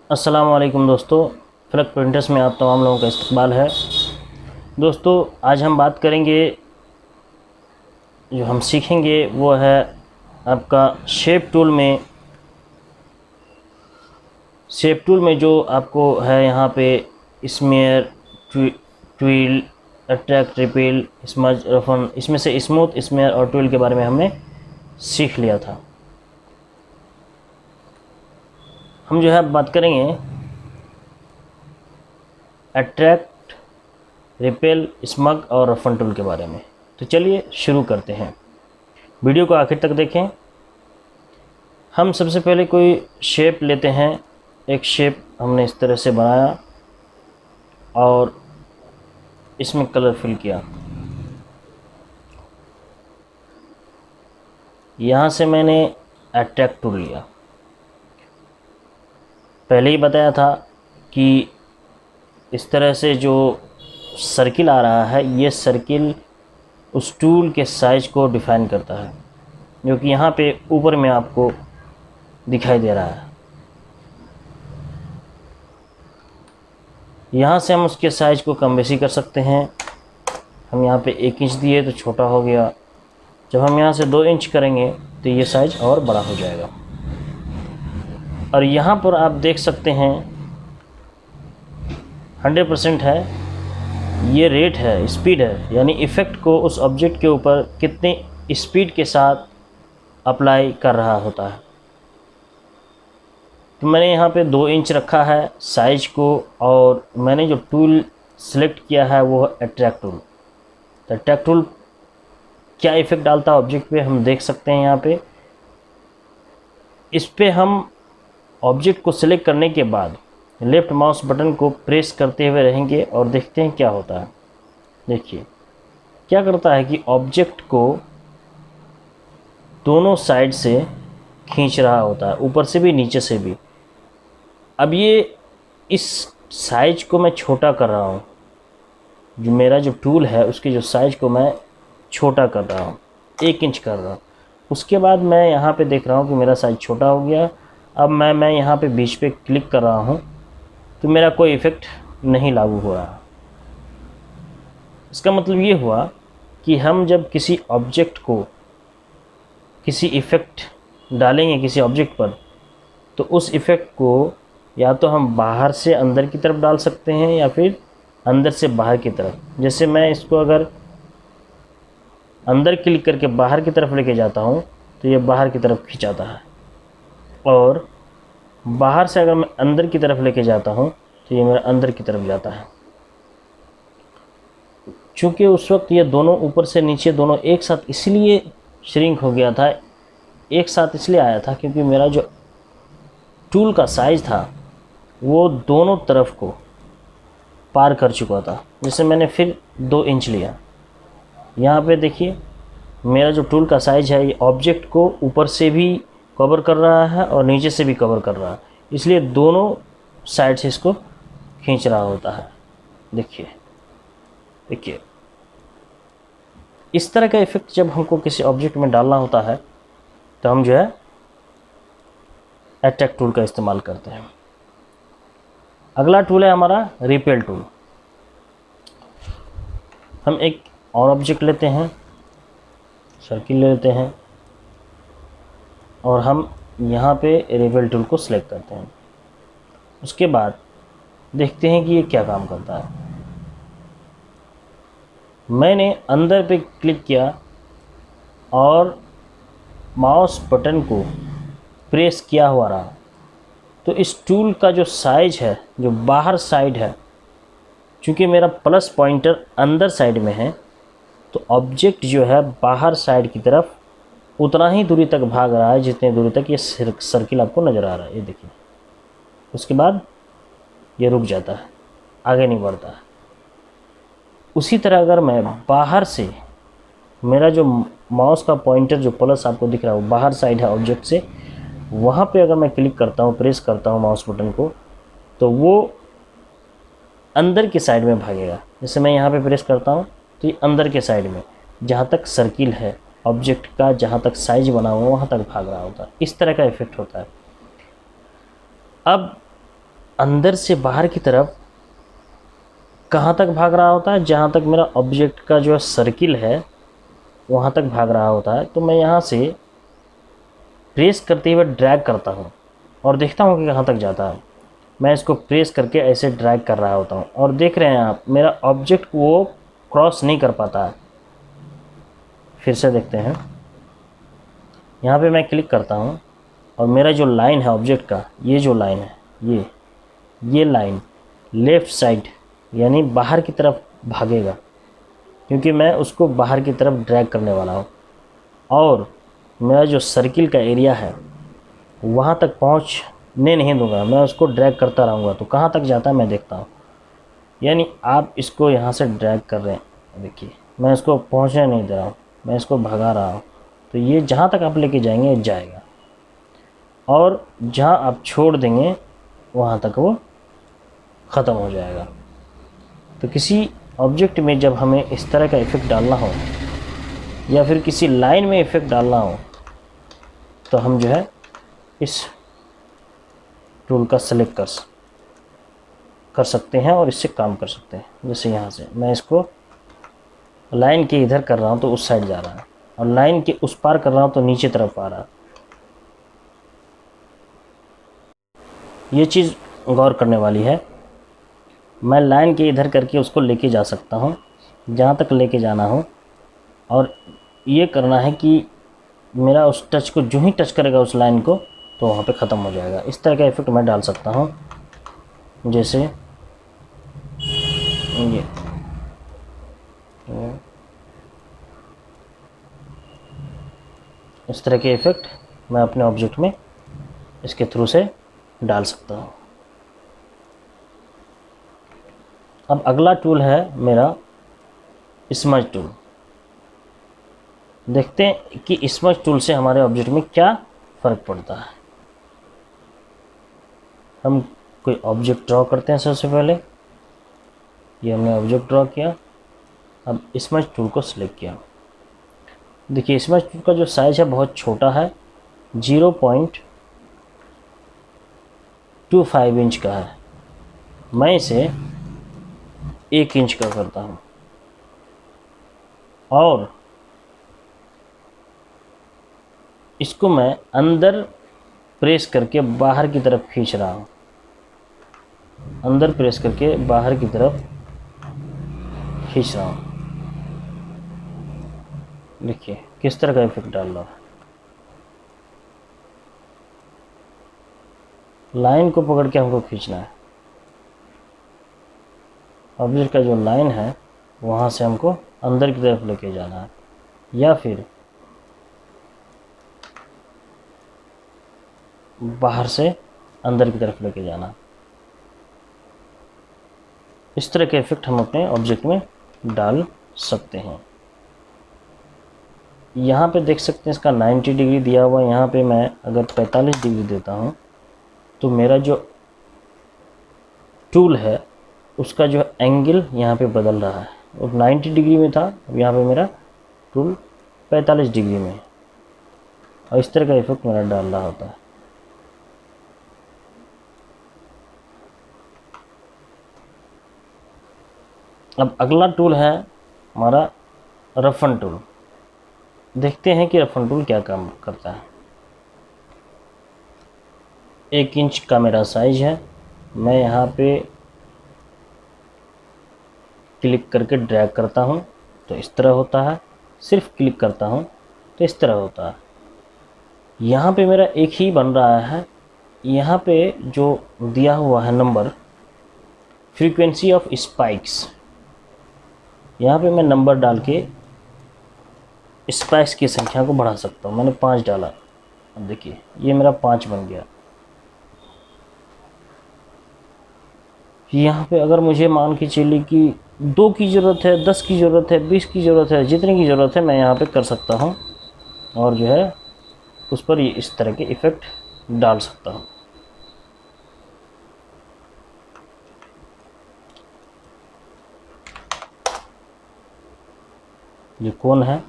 अस्सलाम वालेकुम दोस्तों, फ़लक प्रिंटर्स में आप तमाम लोगों का इस्तकबाल है। दोस्तों, आज हम बात करेंगे, जो हम सीखेंगे वो है आपका शेप टूल में जो आपको है यहाँ पे smear, twill, attract, repeal, smudge, roughen, इसमें से स्मूथ, स्मेयर और ट्वील के बारे में हमने सीख लिया था। हम जो है बात करेंगे अट्रैक्ट, रिपेल, स्मग और रफन टूल के बारे में। तो चलिए शुरू करते हैं, वीडियो को आखिर तक देखें। हम सबसे पहले कोई शेप लेते हैं। एक शेप हमने इस तरह से बनाया और इसमें कलर फिल किया। यहाँ से मैंने अट्रैक्ट टूल लिया। पहले ही बताया था कि इस तरह से जो सर्किल आ रहा है, ये सर्किल उस टूल के साइज को डिफ़ाइन करता है, जो कि यहाँ पे ऊपर में आपको दिखाई दे रहा है। यहाँ से हम उसके साइज को कम बेशी कर सकते हैं। हम यहाँ पे 1 इंच दिए तो छोटा हो गया। जब हम यहाँ से 2 इंच करेंगे तो ये साइज और बड़ा हो जाएगा। और यहाँ पर आप देख सकते हैं 100% है, ये रेट है, स्पीड है, यानी इफ़ेक्ट को उस ऑब्जेक्ट के ऊपर कितने स्पीड के साथ अप्लाई कर रहा होता है। तो मैंने यहाँ पे 2 इंच रखा है साइज को, और मैंने जो टूल सेलेक्ट किया है वो है अट्रैक्ट टूल। तो अट्रैक्ट टूल क्या इफ़ेक्ट डालता है ऑब्जेक्ट पे, हम देख सकते हैं। यहाँ पे इस पे हम ऑब्जेक्ट को सिलेक्ट करने के बाद लेफ़्ट माउस बटन को प्रेस करते हुए रहेंगे और देखते हैं क्या होता है। देखिए क्या करता है कि ऑब्जेक्ट को दोनों साइड से खींच रहा होता है, ऊपर से भी नीचे से भी। अब ये इस साइज को मैं छोटा कर रहा हूँ, जो मेरा जो टूल है उसके जो साइज को मैं छोटा कर रहा हूँ, 1 इंच कर रहा हूँ। उसके बाद मैं यहाँ पे देख रहा हूँ कि मेरा साइज छोटा हो गया। अब मैं यहाँ पे बीच पे क्लिक कर रहा हूँ तो मेरा कोई इफ़ेक्ट नहीं लागू हो रहा। इसका मतलब ये हुआ कि हम जब किसी ऑब्जेक्ट को किसी इफ़ेक्ट डालेंगे किसी ऑब्जेक्ट पर, तो उस इफ़ेक्ट को या तो हम बाहर से अंदर की तरफ डाल सकते हैं या फिर अंदर से बाहर की तरफ। जैसे मैं इसको अगर अंदर क्लिक करके बाहर की तरफ लेके जाता हूँ तो ये बाहर की तरफ खिंचाता है, और बाहर से अगर मैं अंदर की तरफ लेके जाता हूँ तो ये मेरा अंदर की तरफ जाता है। चूँकि उस वक्त ये दोनों ऊपर से नीचे दोनों एक साथ इसलिए श्रिंक हो गया था, एक साथ इसलिए आया था क्योंकि मेरा जो टूल का साइज़ था वो दोनों तरफ को पार कर चुका था। जैसे मैंने फिर 2 इंच लिया, यहाँ पे देखिए मेरा जो टूल का साइज़ है ये ऑब्जेक्ट को ऊपर से भी कवर कर रहा है और नीचे से भी कवर कर रहा है, इसलिए दोनों साइड से इसको खींच रहा होता है। देखिए देखिए इस तरह का इफ़ेक्ट जब हमको किसी ऑब्जेक्ट में डालना होता है तो हम जो है अट्रैक्ट टूल का इस्तेमाल करते हैं। अगला टूल है हमारा रिपेल टूल। हम एक और ऑब्जेक्ट लेते हैं, सर्किल लेते हैं, और हम यहाँ पे रिपेल टूल को सिलेक्ट करते हैं। उसके बाद देखते हैं कि ये क्या काम करता है। मैंने अंदर पे क्लिक किया और माउस बटन को प्रेस किया हुआ रहा, तो इस टूल का जो साइज है, जो बाहर साइड है, चूँकि मेरा प्लस पॉइंटर अंदर साइड में है, तो ऑब्जेक्ट जो है बाहर साइड की तरफ उतना ही दूरी तक भाग रहा है जितनी दूरी तक ये सर्किल आपको नज़र आ रहा है। ये देखिए, उसके बाद ये रुक जाता है, आगे नहीं बढ़ता है। उसी तरह अगर मैं बाहर से, मेरा जो माउस का पॉइंटर जो प्लस आपको दिख रहा है वो बाहर साइड है ऑब्जेक्ट से, वहाँ पे अगर मैं क्लिक करता हूँ, प्रेस करता हूँ माउस बटन को, तो वो अंदर की साइड में भागेगा। जैसे मैं यहाँ पे प्रेस करता हूँ तो ये अंदर के साइड में, जहाँ तक सर्किल है ऑब्जेक्ट का, जहाँ तक साइज बना हुआ है वहाँ तक भाग रहा होता है। इस तरह का इफ़ेक्ट होता है। अब अंदर से बाहर की तरफ कहाँ तक भाग रहा होता है, जहाँ तक मेरा ऑब्जेक्ट का जो सर्किल है वहाँ तक भाग रहा होता है। तो मैं यहाँ से प्रेस करते हुए ड्रैग करता हूँ और देखता हूँ कि कहाँ तक जाता है। मैं इसको प्रेस करके ऐसे ड्रैग कर रहा होता हूँ और देख रहे हैं आप, मेरा ऑब्जेक्ट वो क्रॉस नहीं कर पाता है। फिर से देखते हैं, यहाँ पे मैं क्लिक करता हूँ और मेरा जो लाइन है ऑब्जेक्ट का, ये जो लाइन है, ये लाइन लेफ़्ट साइड यानी बाहर की तरफ भागेगा, क्योंकि मैं उसको बाहर की तरफ ड्रैग करने वाला हूँ। और मेरा जो सर्किल का एरिया है वहाँ तक पहुँचने नहीं दूंगा, मैं उसको ड्रैग करता रहूँगा। तो कहाँ तक जाता है मैं देखता हूँ। यानी आप इसको यहाँ से ड्रैग कर रहे हैं, देखिए मैं इसको पहुँचने नहीं दे रहा हूँ, मैं इसको भगा रहा हूँ। तो ये जहाँ तक आप लेके जाएंगे जाएगा, और जहाँ आप छोड़ देंगे वहाँ तक वो ख़त्म हो जाएगा। तो किसी ऑब्जेक्ट में जब हमें इस तरह का इफ़ेक्ट डालना हो या फिर किसी लाइन में इफ़ेक्ट डालना हो, तो हम जो है इस टूल का सेलेक्ट कर सकते हैं और इससे काम कर सकते हैं। जैसे यहाँ से मैं इसको लाइन के इधर कर रहा हूँ तो उस साइड जा रहा है, और लाइन के उस पार कर रहा हूँ तो नीचे तरफ आ रहा है। ये चीज़ गौर करने वाली है। मैं लाइन के इधर करके उसको लेके जा सकता हूँ जहाँ तक लेके जाना हो, और ये करना है कि मेरा उस टच को जो ही टच करेगा उस लाइन को तो वहाँ पे ख़त्म हो जाएगा। इस तरह का इफ़ेक्ट मैं डाल सकता हूँ। जैसे ये इस तरह के इफ़ेक्ट मैं अपने ऑब्जेक्ट में इसके थ्रू से डाल सकता हूँ। अब अगला टूल है मेरा स्मज टूल। देखते हैं कि स्मज टूल से हमारे ऑब्जेक्ट में क्या फ़र्क पड़ता है। हम कोई ऑब्जेक्ट ड्रॉ करते हैं। सबसे पहले ये हमने ऑब्जेक्ट ड्रॉ किया, अब स्मज टूल को सिलेक्ट किया। देखिए स्मज टूल का जो साइज़ है बहुत छोटा है, 0.25 इंच का है। मैं इसे 1 इंच का करता हूँ और इसको मैं अंदर प्रेस करके बाहर की तरफ खींच रहा हूँ, अंदर प्रेस करके बाहर की तरफ खींच रहा हूँ। देखिए किस तरह का इफेक्ट डाल रहा है। लाइन को पकड़ के हमको खींचना है, ऑब्जेक्ट का जो लाइन है वहाँ से हमको अंदर की तरफ लेके जाना है, या फिर बाहर से अंदर की तरफ लेके जाना है। इस तरह के इफेक्ट हम अपने ऑब्जेक्ट में डाल सकते हैं। यहाँ पे देख सकते हैं इसका 90 डिग्री दिया हुआ है। यहाँ पे मैं अगर 45 डिग्री देता हूँ तो मेरा जो टूल है उसका जो एंगल यहाँ पे बदल रहा है। और 90 डिग्री में था, अब यहाँ पे मेरा टूल 45 डिग्री में, और इस तरह का इफेक्ट मेरा डाल रहा होता है। अब अगला टूल है हमारा रफन टूल। देखते हैं कि रफन टूल क्या काम करता है। 1 इंच का मेरा साइज है। मैं यहाँ पे क्लिक करके ड्रैग करता हूँ तो इस तरह होता है, सिर्फ क्लिक करता हूँ तो इस तरह होता है। यहाँ पे मेरा एक ही बन रहा है। यहाँ पे जो दिया हुआ है नंबर, फ्रीक्वेंसी ऑफ स्पाइक्स, यहाँ पे मैं नंबर डाल के स्पाइक्स की संख्या को बढ़ा सकता हूँ। मैंने 5 डाला, अब देखिए ये मेरा 5 बन गया। यहाँ पे अगर मुझे मान के चलिए कि 2 की ज़रूरत है, 10 की ज़रूरत है, 20 की ज़रूरत है, जितने की ज़रूरत है मैं यहाँ पे कर सकता हूँ, और जो है उस पर ये इस तरह के इफ़ेक्ट डाल सकता हूँ। ये कौन है,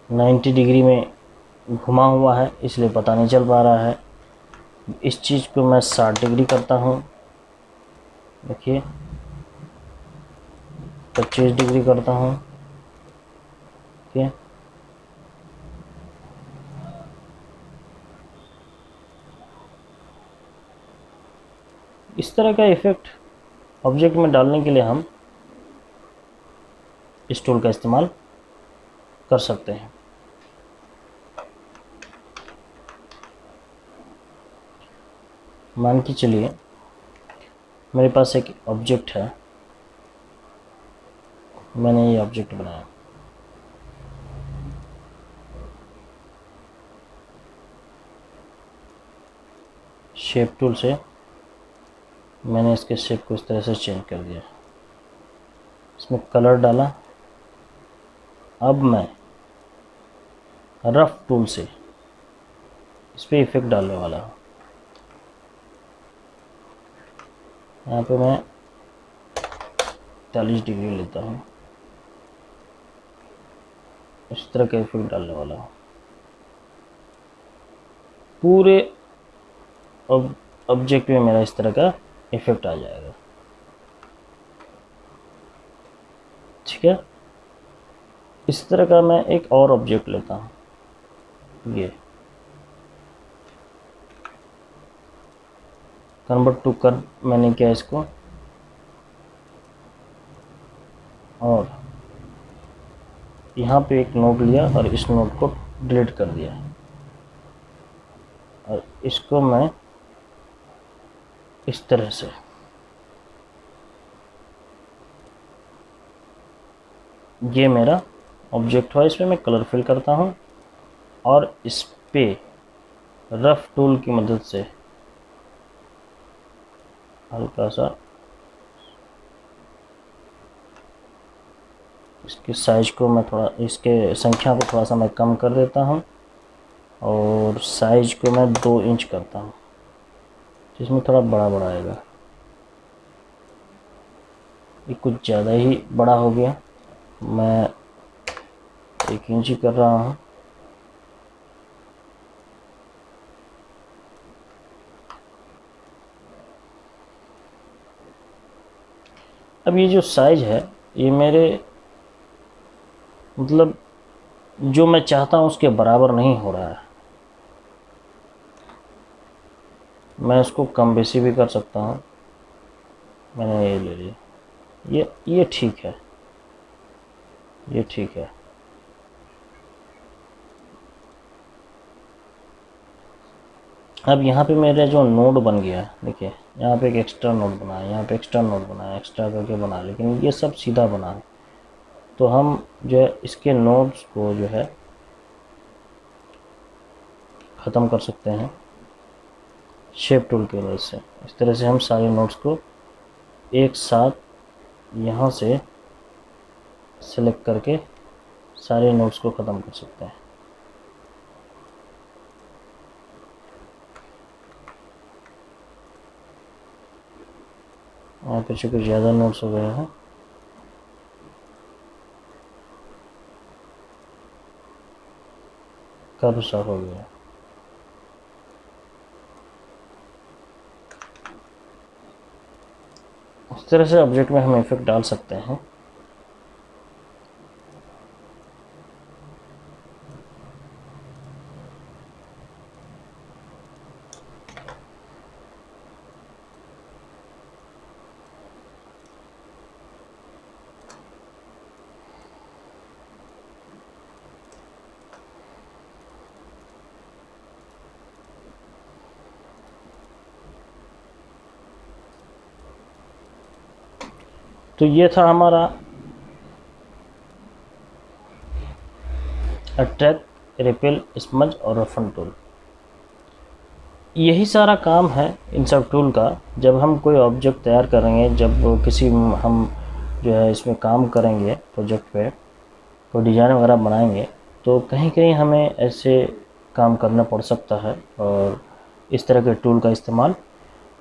90 डिग्री में घुमा हुआ है, इसलिए पता नहीं चल पा रहा है। इस चीज़ को मैं 60 डिग्री करता हूँ, देखिए 25 डिग्री करता हूँ, ठीक है। इस तरह का इफ़ेक्ट ऑब्जेक्ट में डालने के लिए हम इस टूल का इस्तेमाल कर सकते हैं। मान के चलिए मेरे पास एक ऑब्जेक्ट है, मैंने ये ऑब्जेक्ट बनाया, शेप टूल से मैंने इसके शेप को इस तरह से चेंज कर दिया, इसमें कलर डाला। अब मैं रफ टूल से इस पर इफेक्ट डालने वाला हूँ। यहाँ पे मैं 40 डिग्री लेता हूँ, इस तरह का इफेक्ट डालने वाला हूँ। पूरे ऑब्जेक्ट में मेरा इस तरह का इफेक्ट आ जाएगा, ठीक है। इस तरह का मैं एक और ऑब्जेक्ट लेता हूँ, ये कन्वर्ट टू कर मैंने किया इसको, और यहाँ पे एक नोड लिया और इस नोड को डिलीट कर दिया, और इसको मैं इस तरह से ये मेरा ऑब्जेक्ट हुआ। इसमें मैं कलर फिल करता हूँ और इस पे रफ टूल की मदद से हल्का सा इसके साइज को मैं थोड़ा, इसके संख्या को थोड़ा सा मैं कम कर देता हूँ और साइज को मैं 2 इंच करता हूँ, जिसमें थोड़ा बड़ा बड़ा आएगा। ये कुछ ज़्यादा ही बड़ा हो गया, मैं 1 इंच ही कर रहा हूँ। अब ये जो साइज है ये मेरे मतलब जो मैं चाहता हूँ उसके बराबर नहीं हो रहा है। मैं इसको कम बेसी भी कर सकता हूँ। मैंने ये ले लिया, ये ठीक है, ये ठीक है। अब यहाँ पे मेरे जो नोड बन गया है, देखिए यहाँ पे एक एक्स्ट्रा नोड बना है, यहाँ पे एक्स्ट्रा नोड बना है, एक्स्ट्रा करके बना, लेकिन ये सब सीधा बना है। तो हम जो है इसके नोड्स को जो है ख़त्म कर सकते हैं शेप टूल की मदद से। इस तरह से हम सारे नोड्स को एक साथ यहाँ से सेलेक्ट करके सारे नोड्स को ख़त्म कर सकते हैं। यहाँ पे कुछ ज़्यादा नोट्स हो गए हैं, कर्व सा हो गया। इस तरह से ऑब्जेक्ट में हम इफेक्ट डाल सकते हैं। तो ये था हमारा अट्रैक्ट, रिपेल, स्मज और रफन टूल। यही सारा काम है इन सब टूल का। जब हम कोई ऑब्जेक्ट तैयार करेंगे, जब किसी हम जो है इसमें काम करेंगे प्रोजेक्ट पे, तो डिज़ाइन वगैरह बनाएंगे, तो कहीं कहीं हमें ऐसे काम करना पड़ सकता है और इस तरह के टूल का इस्तेमाल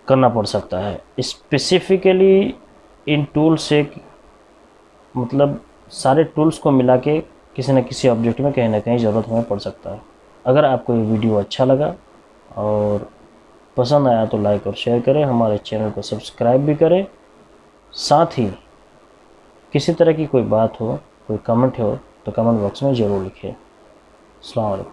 करना पड़ सकता है। स्पेसिफ़िकली इन टूल से मतलब सारे टूल्स को मिला के किसी न किसी ऑब्जेक्ट में कहीं ना कहीं ज़रूरत हमें पड़ सकता है। अगर आपको ये वीडियो अच्छा लगा और पसंद आया तो लाइक और शेयर करें, हमारे चैनल को सब्सक्राइब भी करें। साथ ही किसी तरह की कोई बात हो, कोई कमेंट हो तो कमेंट बॉक्स में ज़रूर लिखें। अस्सलाम वालेकुम।